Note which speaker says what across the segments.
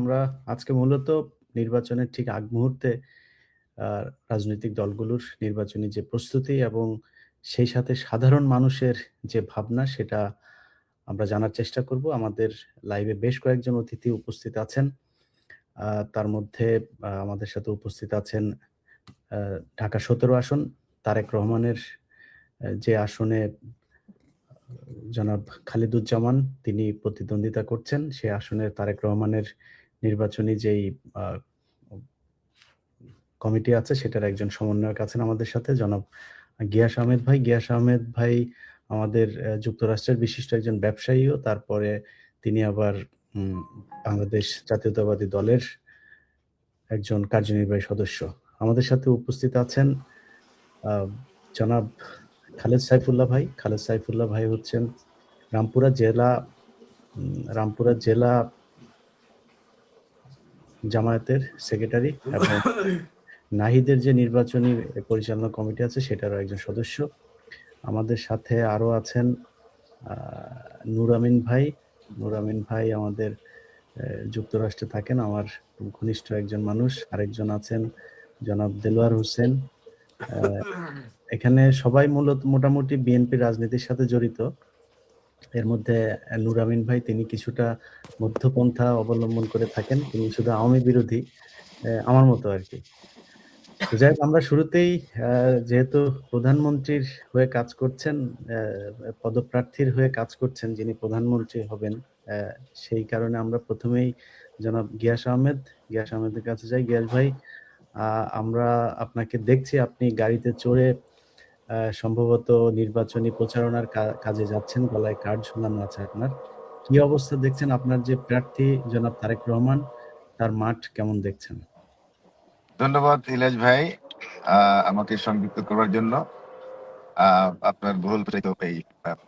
Speaker 1: আমরা আজকে মূলত নির্বাচনের ঠিক আগ মুহূর্তে আ রাজনৈতিক দলগুলোর নির্বাচনী যে প্রস্তুতি এবং সেই সাথে সাধারণ মানুষের যে ভাবনা সেটা আমরা জানার চেষ্টা করব। আমাদের লাইভে বেশ কয়েকজন অতিথি উপস্থিত আছেন। আ তার মধ্যে আমাদের সাথে উপস্থিত আছেন আ ঢাকা ১৭ আসন তারেক রহমানের যে আসনে জনাব খালিদুজ্জামান তিনি প্রতিদ্বন্দ্বিতা করছেন। সে আসনে তারেক রহমানের নির্বাচনী যেই আ কমিটি আছে সেটার একজন সমন্বয়ক আছেন আমাদের সাথে জনাব গিয়াস আহমেদ ভাই। গিয়াস আহমেদ ভাই আমাদের যুক্তরাষ্ট্রের বিশিষ্ট একজন ব্যবসায়ীও। তারপরে তিনি আবার উম বাংলাদেশ জাতীয়তাবাদী দলের একজন কার্যনির্বাহী সদস্য। আমাদের সাথে উপস্থিত আছেন আ জনাব খালেদ সাইফুল্লাহ ভাই। খালেদ সাইফুল্লাহ ভাই হচ্ছেন রামপুরা জেলা রামপুরা জেলা জামায়াতের সেক্রেটারি এবং নাহিদের যে নির্বাচনী পরিচালনা কমিটি আছে সেটারও একজন সদস্য। আমাদের সাথে আরো আছেন আ নূর আমিন ভাই। নূর আমিন ভাই আমাদের যুক্তরাষ্ট্রে থাকেন। আমার ঘনিষ্ঠ একজন মানুষ। আরেকজন আছেন জনাব দেলোয়ার হোসেন। আ এখানে সবাই মূলত মোটামুটি বিএনপি রাজনীতির সাথে জড়িত। এর মধ্যে নূর আমিন ভাই তিনি কিছুটা মধ্যপন্থা অবলম্বন করে থাকেন। তিনি শুধু আওয়ামী বিরোধী। আমার মতো আরকি। তো যাই হোক আমরা শুরুতেই আ যেহেতু প্রধানমন্ত্রীর হয়ে কাজ করছেন, পদপ্রার্থীর হয়ে কাজ করছেন যিনি প্রধানমন্ত্রী হবেন, অ্যা সেই কারণে আমরা ১ম এই জনাব গিয়াস আহমেদের কাছে যাই। গিয়াস ভাই, আ আমরা আপনাকে দেখছি আপনি গাড়িতে চড়ে সম্ভবত নির্বাচনী প্রচারণার কাজে যাচ্ছেন। গলায় কার্ড ঝুলানো আছে আপনার। কি অবস্থা দেখছেন আপনার যে প্রার্থী জনাব তারেক রহমান, তার মাঠ কেমন দেখছেন?
Speaker 2: ধন্যবাদ ইলাজ ভাই আমাকে সংযুক্ত করার জন্য। আপনার বহুল প্রচারিত এই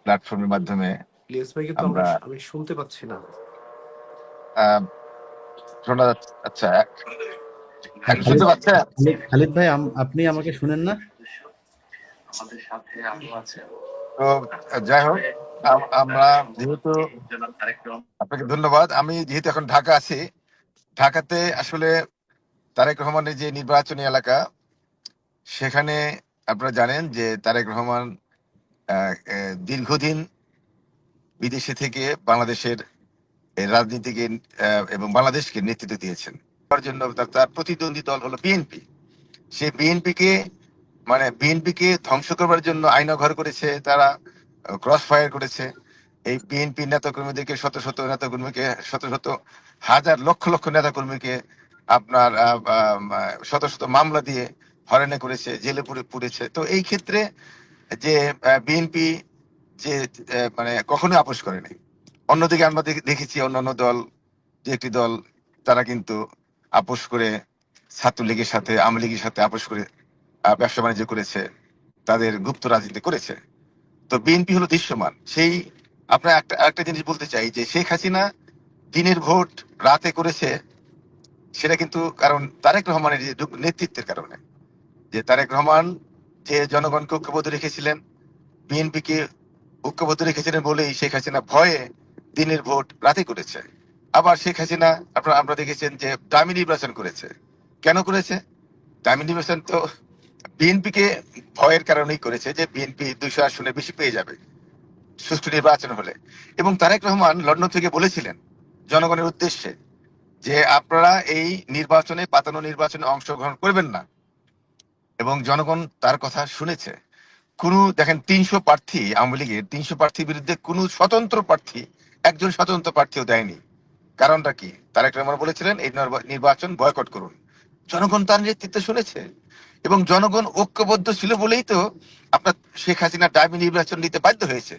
Speaker 2: প্ল্যাটফর্মের মাধ্যমে
Speaker 3: ইলিয়াস ভাইকে তো
Speaker 2: আমরা
Speaker 3: আমি শুনতে পাচ্ছি না।
Speaker 2: শোনা যাচ্ছে। আচ্ছা, এখন শুনতে পাচ্ছেন?
Speaker 1: খালিদ ভাই আপনি আমাকে শুনেন না?
Speaker 2: তো যাই হোক, আমরা যেহেতু আপনাকে ধন্যবাদ। আমি যেহেতু এখন ঢাকা আছি, ঢাকাতে আসলে তারেক রহমানের যে নির্বাচনী এলাকা, সেখানে আপনারা জানেন যে তারেক রহমান দীর্ঘদিন বিদেশে থেকে বাংলাদেশের রাজনীতিকে এবং বাংলাদেশকে নেতৃত্ব দিয়েছেন। তার জন্য তার প্রতিদ্বন্দ্বী দল হলো বিএনপি। সে বিএনপিকে ধ্বংস করবার জন্য আইনঘর করেছে, তারা ক্রস ফায়ার করেছে। এই বিএনপি নেতাকর্মীদেরকে শত শত নেতাকর্মীকে শত শত হাজার লক্ষ লক্ষ নেতাকর্মীকে আপনার শত শত মামলা দিয়ে হয়রানি করেছে, জেলে পুরেছে। তো এই ক্ষেত্রে যে বিএনপি যে মানে কখনোই আপোষ করেনি। অন্যদিকে আমরা দেখেছি অন্যান্য দল, যে একটি দল তারা কিন্তু আপোষ করে ছাত্রলীগের সাথে, আওয়ামী লীগের সাথে আপোষ করে ব্যবসা বাণিজ্য করেছে, তাদের গুপ্ত রাজনীতি করেছে। তো বিএনপি হলো দৃশ্যমান। সেই আপনার একটা জিনিস বলতে চাই যে শেখ হাসিনা দিনের ভোট রাতে করেছে, সেটা কিন্তু কারণ তারেক রহমানের যে নেতৃত্বের কারণে। যে তারেক রহমান যে জনগণকে ঐক্যবদ্ধ রেখেছিলেন, বিএনপিকে ঐক্যবদ্ধ রেখেছিলেন বলেই শেখ হাসিনা ভয়ে দিনের ভোট রাতে করেছে। আবার শেখ হাসিনা আমরা দেখেছেন যে দামি নির্বাচন করেছে। কেন করেছে? দামি নির্বাচন তো বিএনপিকে ভয়ের কারণেই করেছে, যে বিএনপি 200 আসনে বেশি পেয়ে যাবে সুষ্ঠু নির্বাচন হলে। এবং তারেক রহমান লন্ডন থেকে বলেছিলেন জনগণের উদ্দেশ্যে যে আপনারা এই নির্বাচনে, পাতানো নির্বাচনে অংশগ্রহণ করবেন না। এবং জনগণ তার কথা শুনেছে। দেখেন 300 প্রার্থী, আওয়ামী লীগের 300 প্রার্থীর বিরুদ্ধে কোনো স্বতন্ত্র প্রার্থী, একজন স্বতন্ত্র প্রার্থীও দেয়নি। কারণটা কি? তারেক রহমান বলেছিলেন এই নির্বাচন বয়কট করুন। জনগণ তার নেতৃত্বে শুনেছে এবং জনগণ ঐক্যবদ্ধ ছিল বলেই তো আপনার শেখ হাসিনা ডামি নির্বাচন নিতে বাধ্য হয়েছে।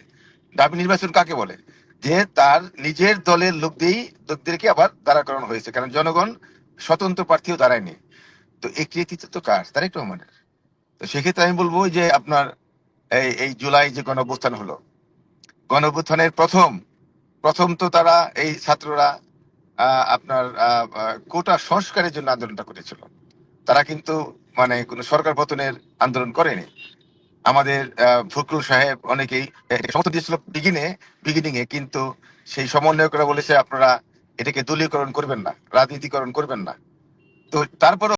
Speaker 2: ডামি নির্বাচন কাকে বলে? যে তার নিজের দলের লোকদেরকে আবার দাঁড়া করানো হয়েছে, কারণ জনগণ স্বতন্ত্র প্রার্থীও দাঁড়ায়নি। তো এই কৃতিত্ব তো কার? তারেক রহমানের। তো সেক্ষেত্রে আমি বলবো যে আপনার এই জুলাই যে গণ অভ্যুত্থান হলো, গণ অভ্যুত্থানের প্রথম তো তারা এই ছাত্ররা আপনার কোটা সংস্কারের জন্য আন্দোলনটা করেছিল। তারা কিন্তু মানে কোনো সরকার পতনের আন্দোলন করেনি। আমাদের ফখরুল সাহেব অনেকেই সমর্থন দিয়েছিল বিগিনিং এ, কিন্তু সেই সমন্বয়করা বলেছে আপনারা এটাকে দলীয়করণ করবেন না, রাজনীতিকরণ করবেন না। তো তারপরে